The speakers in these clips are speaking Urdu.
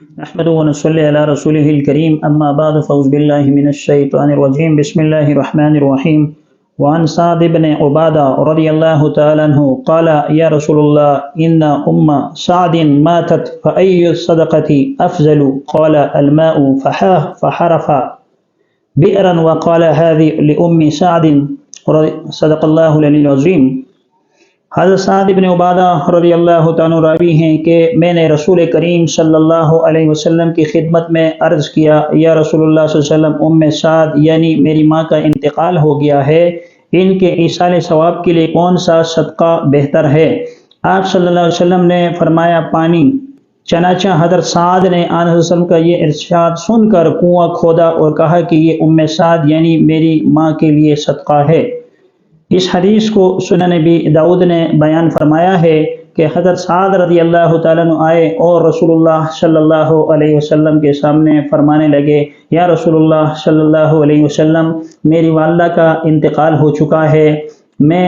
نحمده ونصلي على رسوله الكريم أما بعد فأعوذ بالله من الشيطان الرجيم بسم الله الرحمن الرحيم وعن سعد بن عبادة رضي الله تعالى عنه قال يا رسول الله إن أم سعد ماتت فأي الصدقة أفضل قال الماء فحرف بئرا وقال هذه لأم سعد صدق الله العلي العظيم۔ حضرت سعد بن عبادہ رضی اللہ تعالیٰ راوی ہیں کہ میں نے رسول کریم صلی اللہ علیہ وسلم کی خدمت میں عرض کیا یا رسول اللہ صلی اللہ علیہ وسلم ام سعد یعنی میری ماں کا انتقال ہو گیا ہے، ان کے ایصال ثواب کے لیے کون سا صدقہ بہتر ہے؟ آپ صلی اللہ علیہ وسلم نے فرمایا پانی۔ چنانچہ حضرت سعد نے آن صلی اللہ علیہ وسلم کا یہ ارشاد سن کر کنواں کھودا اور کہا کہ یہ ام سعد یعنی میری ماں کے لیے صدقہ ہے۔ اس حدیث کو سنن نبی داؤد نے بیان فرمایا ہے کہ حضرت سعد رضی اللہ تعالیٰ عنہ آئے اور رسول اللہ صلی اللہ علیہ وسلم کے سامنے فرمانے لگے یا رسول اللہ صلی اللہ علیہ وسلم میری والدہ کا انتقال ہو چکا ہے، میں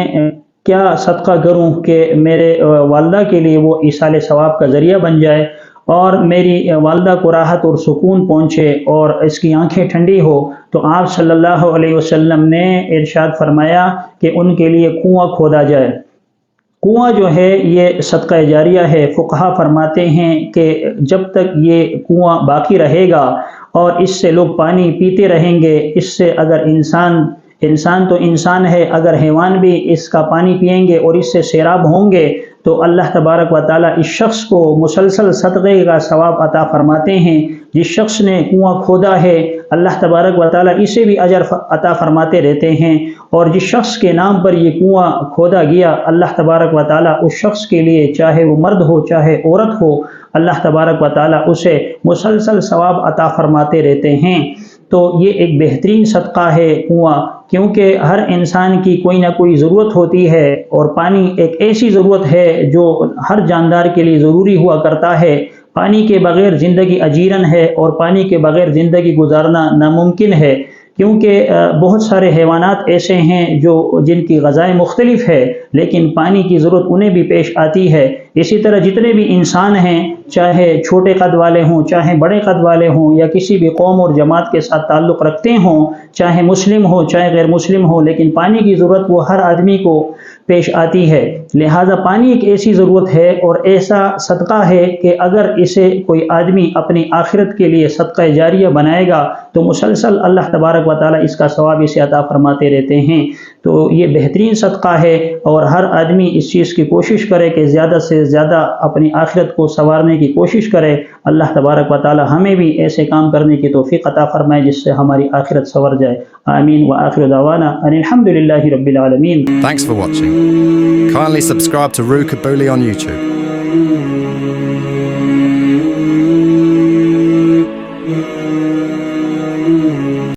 کیا صدقہ کروں کہ میرے والدہ کے لیے وہ ایصال ثواب کا ذریعہ بن جائے اور میری والدہ کو راحت اور سکون پہنچے اور اس کی آنکھیں ٹھنڈی ہو؟ تو آپ صلی اللہ علیہ وسلم نے ارشاد فرمایا کہ ان کے لیے کنواں کھودا جائے۔ کنواں جو ہے یہ صدقہ جاریہ ہے۔ فقہا فرماتے ہیں کہ جب تک یہ کنواں باقی رہے گا اور اس سے لوگ پانی پیتے رہیں گے، اس سے اگر انسان تو انسان ہے، اگر حیوان بھی اس کا پانی پئیں گے اور اس سے سیراب ہوں گے تو اللہ تبارک و تعالیٰ اس شخص کو مسلسل صدقے کا ثواب عطا فرماتے ہیں۔ جس شخص نے کنواں کھودا ہے اللہ تبارک و تعالیٰ اسے بھی اجر عطا فرماتے رہتے ہیں، اور جس شخص کے نام پر یہ کنواں کھودا گیا اللہ تبارک و تعالیٰ اس شخص کے لیے چاہے وہ مرد ہو چاہے عورت ہو اللہ تبارک و تعالیٰ اسے مسلسل ثواب عطا فرماتے رہتے ہیں۔ تو یہ ایک بہترین صدقہ ہے کنواں، کیونکہ ہر انسان کی کوئی نہ کوئی ضرورت ہوتی ہے اور پانی ایک ایسی ضرورت ہے جو ہر جاندار کے لیے ضروری ہوا کرتا ہے۔ پانی کے بغیر زندگی اجیرن ہے اور پانی کے بغیر زندگی گزارنا ناممکن ہے، کیونکہ بہت سارے حیوانات ایسے ہیں جن کی غذائیں مختلف ہے لیکن پانی کی ضرورت انہیں بھی پیش آتی ہے۔ اسی طرح جتنے بھی انسان ہیں چاہے چھوٹے قد والے ہوں چاہے بڑے قد والے ہوں یا کسی بھی قوم اور جماعت کے ساتھ تعلق رکھتے ہوں، چاہے مسلم ہو چاہے غیر مسلم ہو، لیکن پانی کی ضرورت وہ ہر آدمی کو پیش آتی ہے۔ لہٰذا پانی ایک ایسی ضرورت ہے اور ایسا صدقہ ہے کہ اگر اسے کوئی آدمی اپنی آخرت کے لیے صدقہ جاریہ بنائے گا تو مسلسل اللہ تبارک و تعالیٰ اس کا ثواب اسے عطا فرماتے رہتے ہیں۔ تو یہ بہترین صدقہ ہے اور ہر آدمی اس چیز کی کوشش کرے کہ زیادہ سے زیادہ اپنی آخرت کو سنوارنے کی کوشش کرے۔ اللہ تبارک و تعالیٰ ہمیں بھی ایسے کام کرنے کی توفیق عطا فرمائے جس سے ہماری آخرت سنور جائے۔ آمین وآخر دعوانا ان الحمد للہ رب العالمین۔ Thanks for watching. Kindly subscribe to Ru Kabuli on YouTube.